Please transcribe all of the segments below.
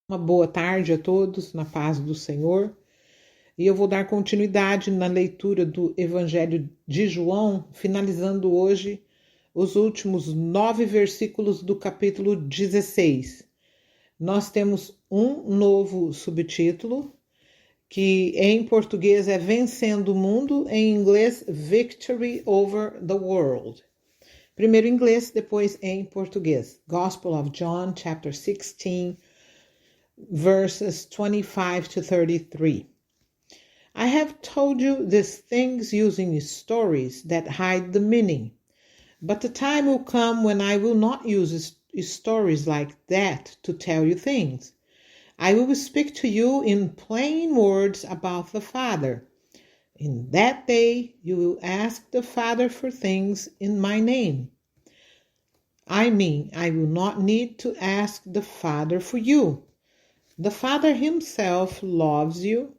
Uma boa tarde a todos, na paz do Senhor. E eu vou dar continuidade na leitura do Evangelho de João, finalizando hoje os últimos 9 versículos do capítulo 16. Nós temos um novo subtítulo, que em português é Vencendo o Mundo, em inglês Victory over the World. Primeiro em inglês, depois em português. Gospel of John, chapter 16, verses 25 to 33. I have told you these things using stories that hide the meaning, but the time will come when I will not use stories like that to tell you things. I will speak to you in plain words about the Father. In that day you will ask the Father for things in my name. I mean, I will not need to ask the Father for you. The Father himself loves you.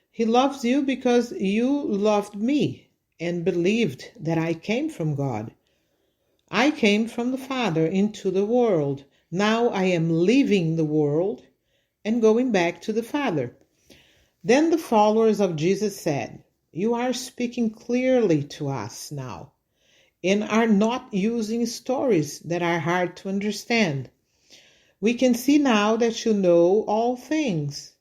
He loves you because you loved me and believed that I came from God. I came from the Father into the world. Now I am leaving the world and going back to the Father. Then the followers of Jesus said, "You are speaking clearly to us now and are not using stories that are hard to understand. We can see now that you know all things.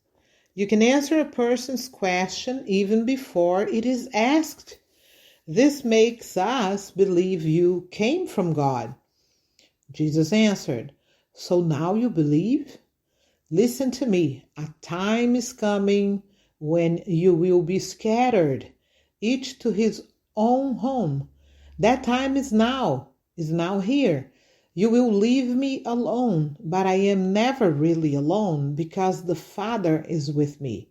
You can answer a person's question even before it is asked. This makes us believe you came from God." Jesus answered, "So now you believe? Listen to me. A time is coming when you will be scattered, each to his own home. That time is now here. You will leave me alone, but I am never really alone because the Father is with me.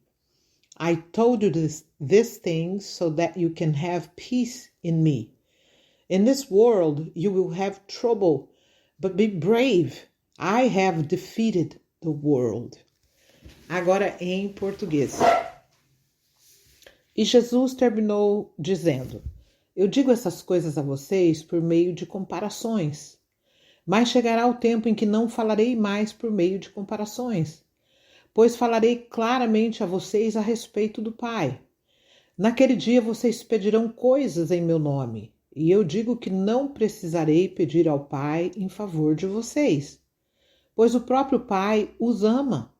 I told you these things so that you can have peace in me. In this world you will have trouble, but be brave. I have defeated the world." Agora em português. E Jesus terminou dizendo: "Eu digo essas coisas a vocês por meio de comparações. Mas chegará o tempo em que não falarei mais por meio de comparações, pois falarei claramente a vocês a respeito do Pai. Naquele dia vocês pedirão coisas em meu nome, e eu digo que não precisarei pedir ao Pai em favor de vocês, pois o próprio Pai os ama.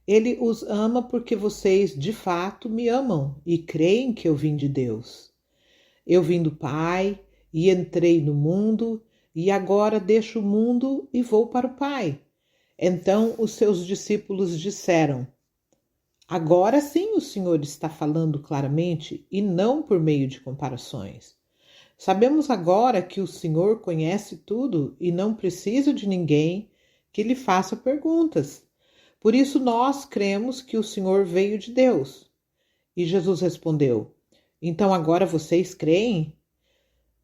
Ele os ama porque vocês de fato me amam e creem que eu vim de Deus. Eu vim do Pai e entrei no mundo, e agora deixo o mundo e vou para o Pai." Então os seus discípulos disseram: "Agora sim o Senhor está falando claramente e não por meio de comparações. Sabemos agora que o Senhor conhece tudo e não precisa de ninguém que lhe faça perguntas. Por isso nós cremos que o Senhor veio de Deus." E Jesus respondeu: "Então agora vocês creem?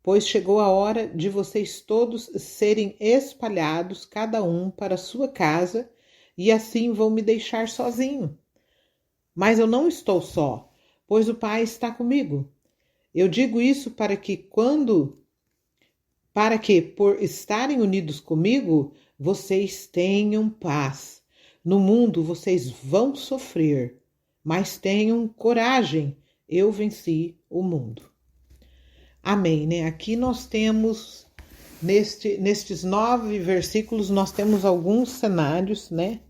Pois chegou a hora de vocês todos serem espalhados, cada um para sua casa, e assim vão me deixar sozinho. Mas eu não estou só, pois o Pai está comigo. Eu digo isso para que por estarem unidos comigo, vocês tenham paz. No mundo vocês vão sofrer, mas tenham coragem, eu venci o mundo." Amém, né? Aqui nós temos, nestes 9 versículos, nós temos alguns cenários, né?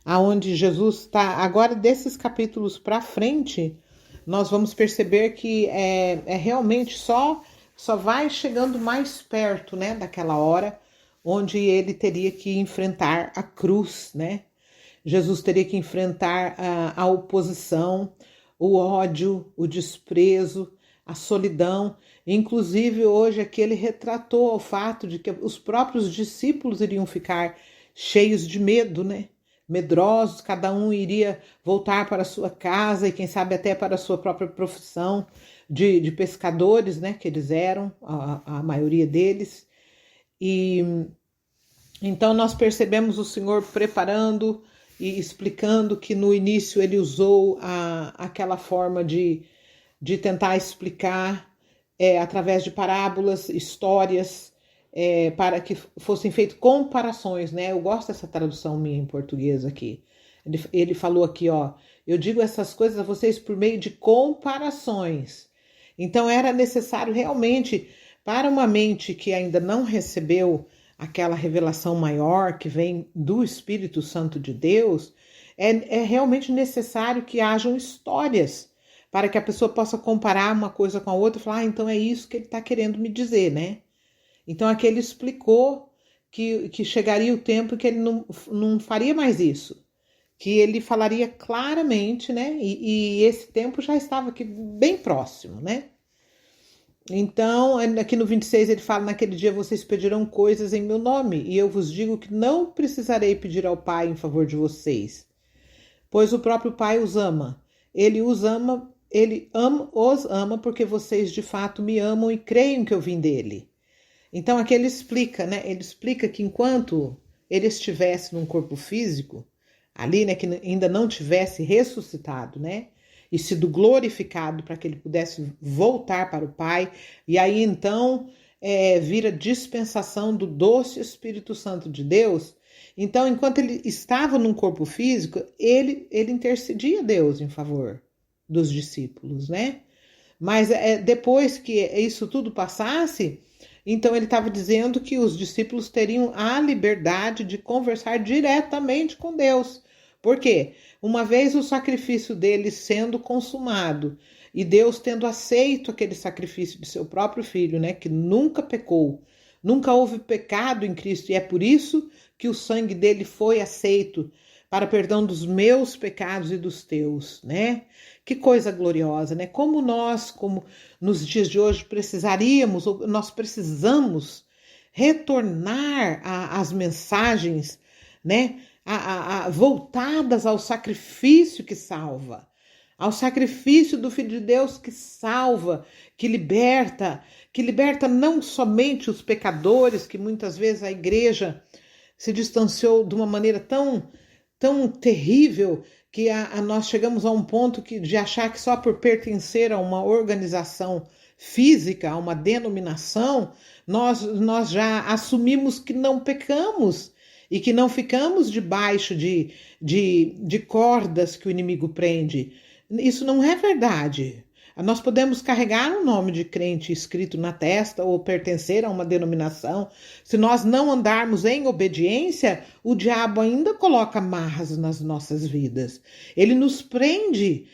Aonde Jesus está, agora desses capítulos para frente, nós vamos perceber que é realmente só vai chegando mais perto, né? Daquela hora onde ele teria que enfrentar a cruz, né? Jesus teria que enfrentar a oposição, o ódio, o desprezo, a solidão. Inclusive hoje aqui ele retratou o fato de que os próprios discípulos iriam ficar cheios de medo, né? Medrosos, cada um iria voltar para a sua casa e quem sabe até para a sua própria profissão de pescadores, né? Que eles eram, a maioria deles. E então nós percebemos o Senhor preparando e explicando que no início ele usou aquela forma de tentar explicar através de parábolas, histórias, para que fossem feitas comparações, né? Eu gosto dessa tradução minha em português aqui. Ele falou aqui, ó, eu digo essas coisas a vocês por meio de comparações. Então era necessário realmente, para uma mente que ainda não recebeu aquela revelação maior que vem do Espírito Santo de Deus, é realmente necessário que hajam histórias para que a pessoa possa comparar uma coisa com a outra e falar, então é isso que ele está querendo me dizer, né? Então aqui ele explicou que chegaria o tempo que ele não faria mais isso, que ele falaria claramente, né? E esse tempo já estava aqui bem próximo, né? Então, aqui no 26 ele fala, naquele dia vocês pedirão coisas em meu nome, e eu vos digo que não precisarei pedir ao Pai em favor de vocês, pois o próprio Pai os ama. Os ama porque vocês de fato me amam e creem que eu vim dele. Então aqui ele explica, né? Ele explica que enquanto ele estivesse num corpo físico, ali, né, que ainda não tivesse ressuscitado, né? E sido glorificado para que ele pudesse voltar para o Pai, e aí então vira dispensação do doce Espírito Santo de Deus. Então, enquanto ele estava num corpo físico, ele intercedia a Deus em favor dos discípulos, né? Mas depois que isso tudo passasse, então ele estava dizendo que os discípulos teriam a liberdade de conversar diretamente com Deus. Por quê? Uma vez o sacrifício deles sendo consumado e Deus tendo aceito aquele sacrifício de seu próprio filho, né, que nunca pecou, nunca houve pecado em Cristo, e é por isso que o sangue dele foi aceito para perdão dos meus pecados e dos teus, né? Que coisa gloriosa, né? Como nos dias de hoje precisaríamos, ou nós precisamos retornar às mensagens, né? Voltadas ao sacrifício que salva, ao sacrifício do Filho de Deus que salva, que liberta não somente os pecadores, que muitas vezes a igreja se distanciou de uma maneira tão terrível, que nós chegamos a um ponto de achar que só por pertencer a uma organização física, a uma denominação, nós já assumimos que não pecamos e que não ficamos debaixo de cordas que o inimigo prende. Isso não é verdade. Nós podemos carregar um nome de crente escrito na testa ou pertencer a uma denominação. Se nós não andarmos em obediência, o diabo ainda coloca amarras nas nossas vidas. Ele nos prende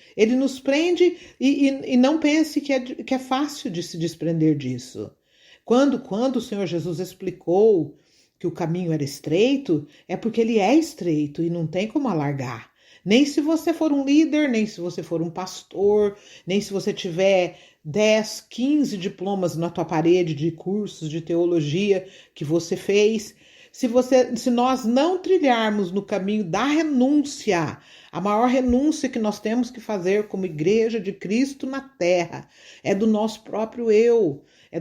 e não pense que é fácil de se desprender disso. Quando o Senhor Jesus explicou que o caminho era estreito, é porque ele é estreito e não tem como alargar. Nem se você for um líder, nem se você for um pastor, nem se você tiver 10, 15 diplomas na tua parede de cursos de teologia que você fez. Se nós não trilharmos no caminho da renúncia, a maior renúncia que nós temos que fazer como igreja de Cristo na terra é do nosso próprio eu. É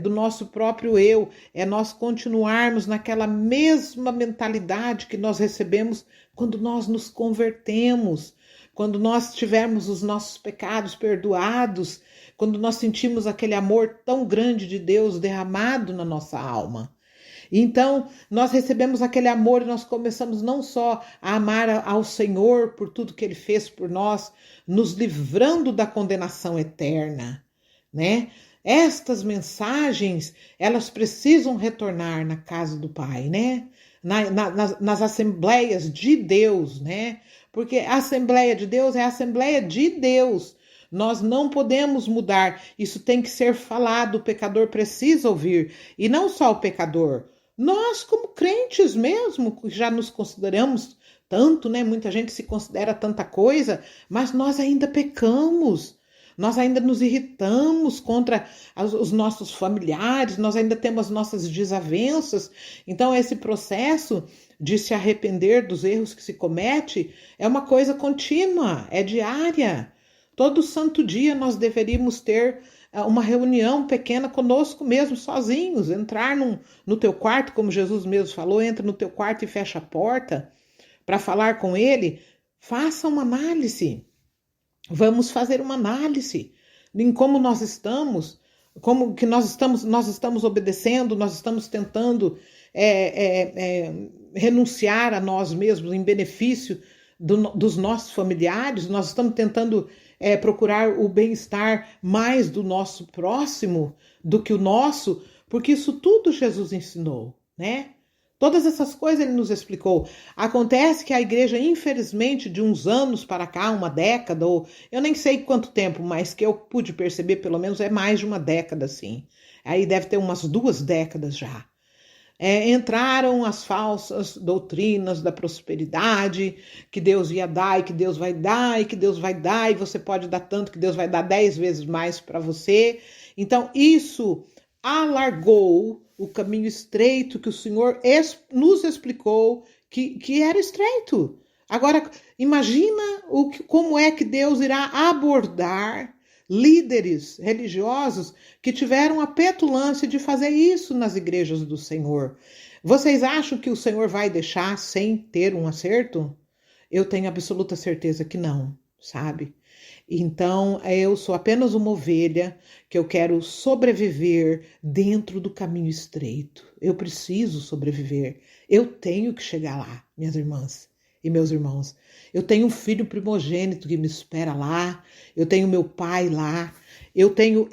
nós continuarmos naquela mesma mentalidade que nós recebemos quando nós nos convertemos, quando nós tivermos os nossos pecados perdoados, quando nós sentimos aquele amor tão grande de Deus derramado na nossa alma. Então, nós recebemos aquele amor e nós começamos não só a amar ao Senhor por tudo que Ele fez por nós, nos livrando da condenação eterna, né? Estas mensagens, elas precisam retornar na casa do Pai, né? Nas assembleias de Deus, né? Porque a Assembleia de Deus é a Assembleia de Deus. Nós não podemos mudar, isso tem que ser falado, o pecador precisa ouvir. E não só o pecador, nós como crentes mesmo, já nos consideramos tanto, né? Muita gente se considera tanta coisa, mas nós ainda pecamos. Nós ainda nos irritamos contra os nossos familiares, nós ainda temos nossas desavenças. Então, esse processo de se arrepender dos erros que se comete é uma coisa contínua, é diária. Todo santo dia nós deveríamos ter uma reunião pequena conosco mesmo, sozinhos, entrar no teu quarto, como Jesus mesmo falou, entra no teu quarto e fecha a porta para falar com Ele. Faça uma análise. Vamos fazer uma análise em como nós estamos, como que nós estamos obedecendo, nós estamos tentando renunciar a nós mesmos em benefício dos nossos familiares, nós estamos tentando procurar o bem-estar mais do nosso próximo do que o nosso, porque isso tudo Jesus ensinou, né? Todas essas coisas ele nos explicou. Acontece que a igreja, infelizmente, de uns anos para cá, uma década, ou eu nem sei quanto tempo, mas que eu pude perceber, pelo menos é mais de uma década, assim. Aí deve ter umas 2 décadas já. Entraram as falsas doutrinas da prosperidade, que Deus ia dar e que Deus vai dar e que Deus vai dar e você pode dar tanto que Deus vai dar 10 vezes mais para você. Então isso alargou o caminho estreito que o Senhor nos explicou que era estreito. Agora, imagina como é que Deus irá abordar líderes religiosos que tiveram a petulância de fazer isso nas igrejas do Senhor. Vocês acham que o Senhor vai deixar sem ter um acerto? Eu tenho absoluta certeza que não, sabe? Então, eu sou apenas uma ovelha que eu quero sobreviver dentro do caminho estreito. Eu preciso sobreviver. Eu tenho que chegar lá, minhas irmãs e meus irmãos. Eu tenho um filho primogênito que me espera lá. Eu tenho meu pai lá. Eu tenho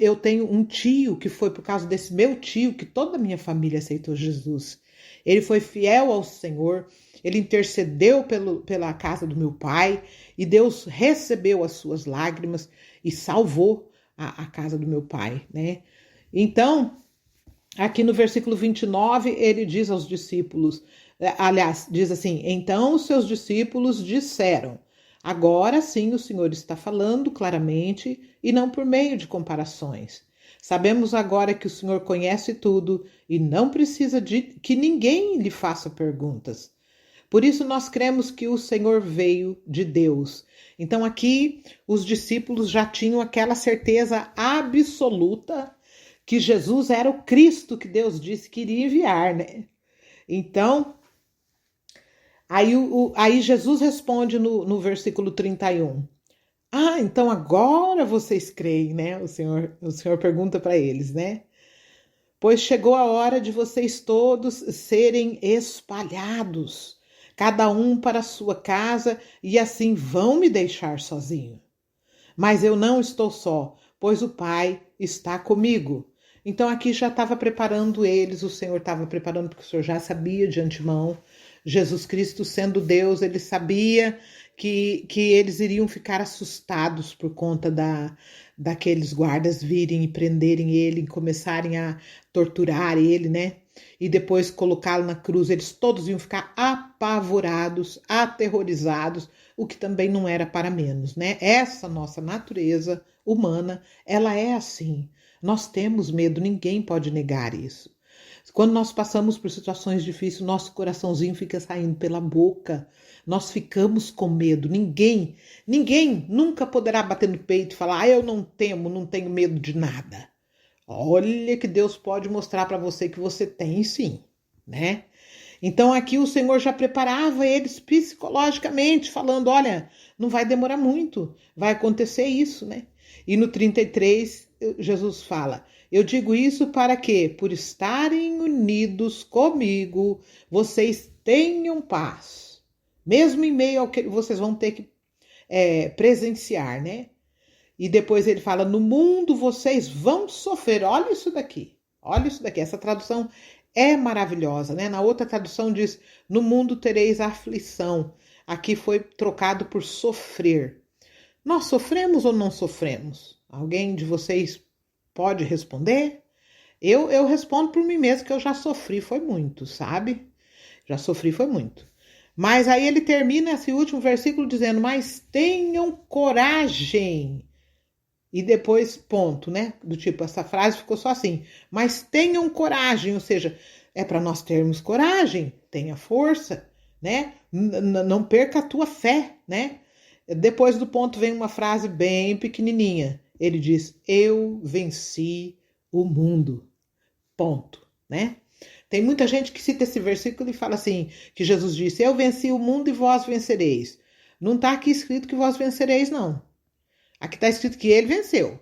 um tio que foi por causa desse meu tio que toda a minha família aceitou Jesus. Ele foi fiel ao Senhor. Ele intercedeu pela casa do meu pai e Deus recebeu as suas lágrimas e salvou a casa do meu pai, né? Então, aqui no versículo 29, ele diz aos discípulos, aliás, diz assim, então os seus discípulos disseram, agora sim o Senhor está falando claramente e não por meio de comparações. Sabemos agora que o Senhor conhece tudo e não precisa de que ninguém lhe faça perguntas. Por isso nós cremos que o Senhor veio de Deus. Então aqui os discípulos já tinham aquela certeza absoluta que Jesus era o Cristo que Deus disse que iria enviar, né? Então, aí Jesus responde no versículo 31. Então agora vocês creem, né? O Senhor pergunta para eles, né? Pois chegou a hora de vocês todos serem espalhados, cada um para a sua casa, e assim vão me deixar sozinho. Mas eu não estou só, pois o Pai está comigo. Então aqui já estava preparando eles, o Senhor estava preparando, porque o Senhor já sabia de antemão. Jesus Cristo sendo Deus, ele sabia que eles iriam ficar assustados por conta daqueles guardas virem e prenderem ele, e começarem a torturar ele, né? E depois colocá-lo na cruz, eles todos iam ficar apavorados, aterrorizados, o que também não era para menos, né? Essa nossa natureza humana, ela é assim. Nós temos medo, ninguém pode negar isso. Quando nós passamos por situações difíceis, nosso coraçãozinho fica saindo pela boca. Nós ficamos com medo. Ninguém nunca poderá bater no peito e falar, eu não temo, não tenho medo de nada. Olha que Deus pode mostrar para você que você tem sim, né? Então aqui o Senhor já preparava eles psicologicamente, falando, olha, não vai demorar muito, vai acontecer isso, né? E no 33, Jesus fala, eu digo isso para que, por estarem unidos comigo, vocês tenham paz, mesmo em meio ao que vocês vão ter que presenciar, né? E depois ele fala, no mundo vocês vão sofrer. Olha isso daqui. Essa tradução é maravilhosa, né? Na outra tradução diz, no mundo tereis aflição. Aqui foi trocado por sofrer. Nós sofremos ou não sofremos? Alguém de vocês pode responder? Eu respondo por mim mesmo que eu já sofri, foi muito, sabe? Já sofri, foi muito. Mas aí ele termina esse último versículo dizendo, mas tenham coragem. E depois, ponto, né? Do tipo, essa frase ficou só assim. Mas tenham coragem, ou seja, é para nós termos coragem, tenha força, né? Não perca a tua fé, né? Depois do ponto vem uma frase bem pequenininha. Ele diz, eu venci o mundo. Ponto, né? Tem muita gente que cita esse versículo e fala assim, que Jesus disse, eu venci o mundo e vós vencereis. Não está aqui escrito que vós vencereis, não. Aqui está escrito que ele venceu,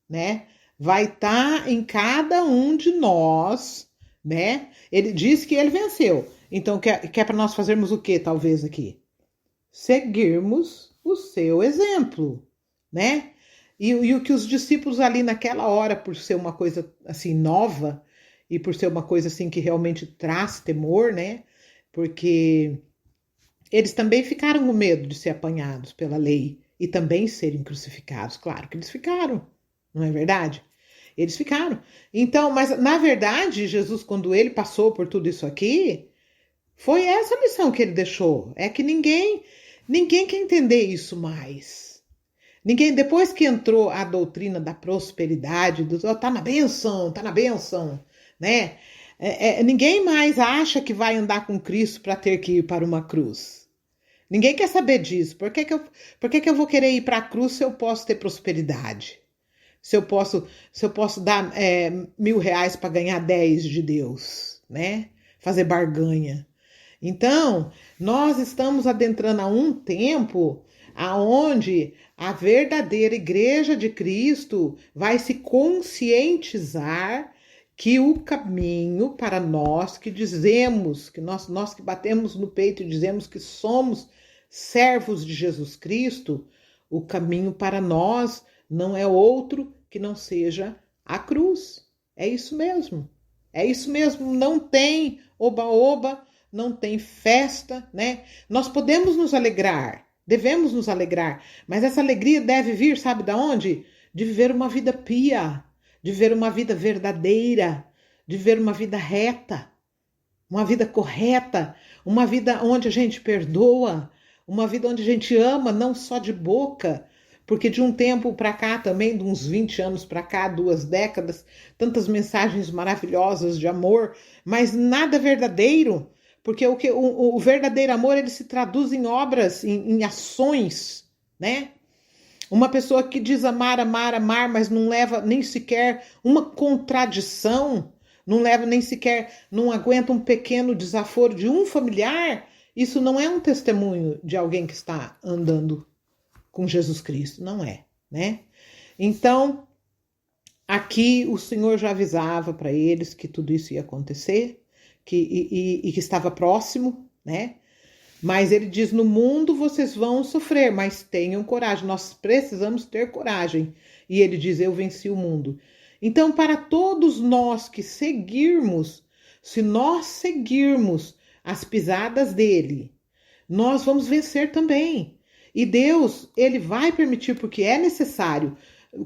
né? Vai estar em cada um de nós, né? Ele diz que ele venceu. Então, quer para nós fazermos o quê, talvez, aqui? seguirmos o seu exemplo, né? E o que os discípulos ali naquela hora, por ser uma coisa assim nova e por ser uma coisa assim que realmente traz temor, né? Porque eles também ficaram com medo de ser apanhados pela lei e também serem crucificados. Claro que eles ficaram, não é verdade? Eles ficaram. Então, mas na verdade, Jesus, quando ele passou por tudo isso aqui, foi essa a lição que ele deixou. É que ninguém quer entender isso mais. Ninguém, depois que entrou a doutrina da prosperidade, tá na bênção, né? Ninguém mais acha que vai andar com Cristo para ter que ir para uma cruz. Ninguém quer saber disso. Por que eu vou querer ir para a cruz se eu posso ter prosperidade? Se eu posso dar R$ 1.000 para ganhar 10 de Deus, né? Fazer barganha. Então, nós estamos adentrando a um tempo aonde a verdadeira igreja de Cristo vai se conscientizar que o caminho para nós que dizemos, que nós que batemos no peito e dizemos que somos servos de Jesus Cristo, o caminho para nós não é outro que não seja a cruz. É isso mesmo. É isso mesmo. Não tem oba-oba, não tem festa, né? Nós podemos nos alegrar, devemos nos alegrar, mas essa alegria deve vir, sabe de onde? De viver uma vida pia, de viver uma vida verdadeira, de viver uma vida reta, uma vida correta, uma vida onde a gente perdoa, uma vida onde a gente ama, não só de boca, porque de um tempo para cá também, de uns 20 anos para cá, 2 décadas, tantas mensagens maravilhosas de amor, mas nada verdadeiro, porque o verdadeiro amor ele se traduz em obras, em ações, né? Uma pessoa que diz amar, amar, amar, mas não leva nem sequer uma contradição, não leva nem sequer, não aguenta um pequeno desaforo de um familiar, isso não é um testemunho de alguém que está andando com Jesus Cristo, não é, né? Então, aqui o Senhor já avisava para eles que tudo isso ia acontecer, e que estava próximo, né? Mas ele diz, no mundo vocês vão sofrer, mas tenham coragem, nós precisamos ter coragem. E ele diz, eu venci o mundo. Então, para todos nós que seguirmos, se nós seguirmos as pisadas dele, nós vamos vencer também. E Deus, ele vai permitir, porque é necessário,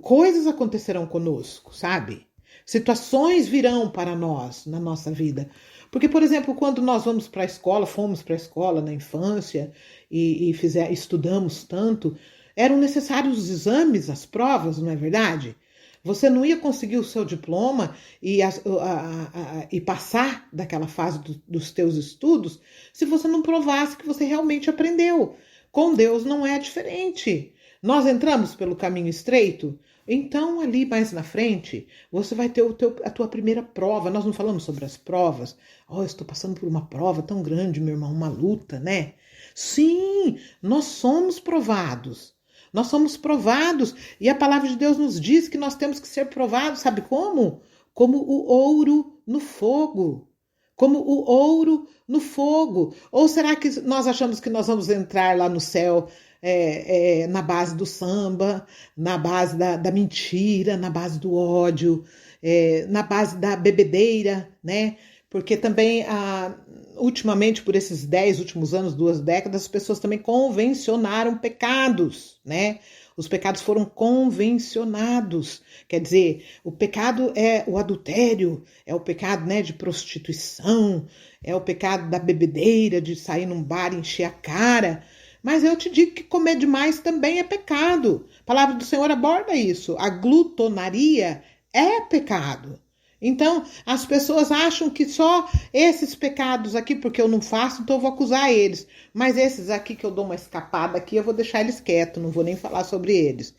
coisas acontecerão conosco, sabe? Situações virão para nós, na nossa vida. Porque, por exemplo, quando nós fomos para a escola na infância e estudamos tanto, eram necessários os exames, as provas, não é verdade? Você não ia conseguir o seu diploma e passar daquela fase dos teus estudos se você não provasse que você realmente aprendeu. Com Deus não é diferente. Nós entramos pelo caminho estreito, então ali mais na frente você vai ter a tua primeira prova. Nós não falamos sobre as provas. Oh, eu estou passando por uma prova tão grande, meu irmão, uma luta, né? Sim, nós somos provados. Nós somos provados e a palavra de Deus nos diz que nós temos que ser provados, sabe como? Como o ouro no fogo. Como o ouro no fogo. Ou será que nós achamos que nós vamos entrar lá no céu na base do samba, na base da mentira, na base do ódio, na base da bebedeira, né? Porque também, ultimamente, por esses 10 últimos anos, 2 décadas, as pessoas também convencionaram pecados, né? Os pecados foram convencionados. Quer dizer, o pecado é o adultério, é o pecado, né, de prostituição, é o pecado da bebedeira, de sair num bar e encher a cara. Mas eu te digo que comer demais também é pecado. A palavra do Senhor aborda isso. A glutonaria é pecado. Então, as pessoas acham que só esses pecados aqui, porque eu não faço, então eu vou acusar eles. Mas esses aqui que eu dou uma escapada aqui, eu vou deixar eles quietos, não vou nem falar sobre eles.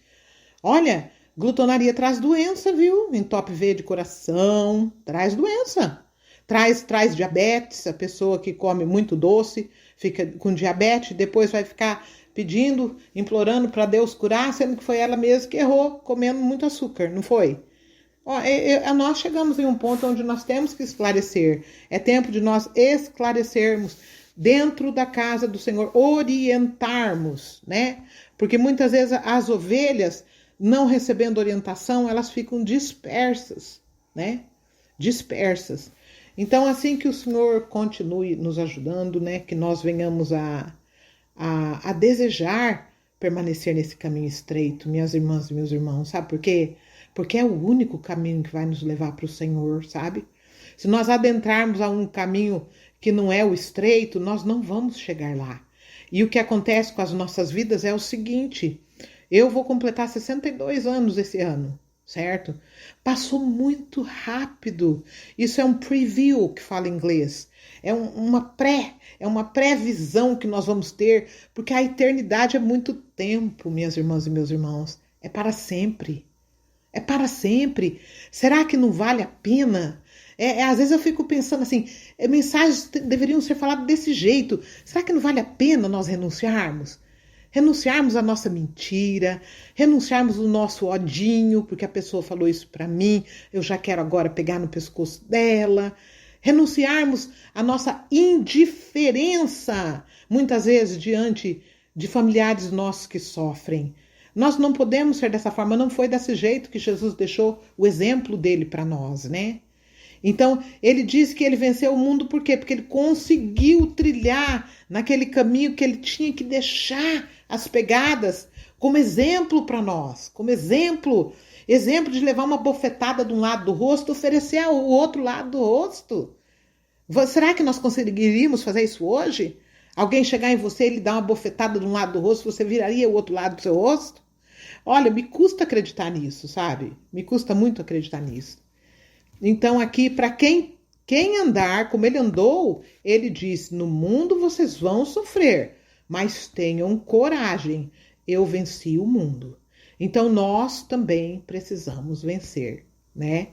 Olha, glutonaria traz doença, viu? Entope veia de coração, traz doença. Traz diabetes, a pessoa que come muito doce fica com diabetes, depois vai ficar pedindo, implorando para Deus curar, sendo que foi ela mesma que errou, comendo muito açúcar, não foi? Nós chegamos em um ponto onde nós temos que esclarecer. É tempo de nós esclarecermos dentro da casa do Senhor, orientarmos, né? Porque muitas vezes as ovelhas, não recebendo orientação, elas ficam dispersas, né? Dispersas. Então, assim que o Senhor continue nos ajudando, né? Que nós venhamos a desejar permanecer nesse caminho estreito, minhas irmãs e meus irmãos, sabe por quê? Porque é o único caminho que vai nos levar para o Senhor, sabe? Se nós adentrarmos a um caminho que não é o estreito, nós não vamos chegar lá. E o que acontece com as nossas vidas é o seguinte: eu vou completar 62 anos esse ano, certo? Passou muito rápido. Isso é um preview, que fala em inglês. É uma previsão que nós vamos ter, porque a eternidade é muito tempo, minhas irmãs e meus irmãos. É para sempre. É para sempre. Será que não vale a pena? Às vezes eu fico pensando assim, mensagens deveriam ser faladas desse jeito. Será que não vale a pena nós renunciarmos? Renunciarmos à nossa mentira, renunciarmos ao nosso odinho, porque a pessoa falou isso para mim, eu já quero agora pegar no pescoço dela. Renunciarmos à nossa indiferença, muitas vezes diante de familiares nossos que sofrem. Nós não podemos ser dessa forma, não foi desse jeito que Jesus deixou o exemplo dele para nós, né? Então, ele diz que ele venceu o mundo por quê? Porque ele conseguiu trilhar naquele caminho que ele tinha que deixar as pegadas como exemplo para nós, como exemplo de levar uma bofetada de um lado do rosto, oferecer o outro lado do rosto. Será que nós conseguiríamos fazer isso hoje? Alguém chegar em você e lhe dar uma bofetada de um lado do rosto, você viraria o outro lado do seu rosto? Olha, me custa acreditar nisso, sabe? Me custa muito acreditar nisso. Então aqui, para quem andar como ele andou, ele diz: no mundo vocês vão sofrer, mas tenham coragem, eu venci o mundo. Então nós também precisamos vencer, né?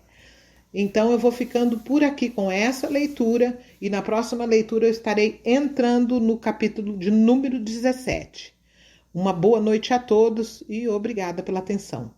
Então eu vou ficando por aqui com essa leitura e na próxima leitura eu estarei entrando no capítulo de número 17. Uma boa noite a todos e obrigada pela atenção.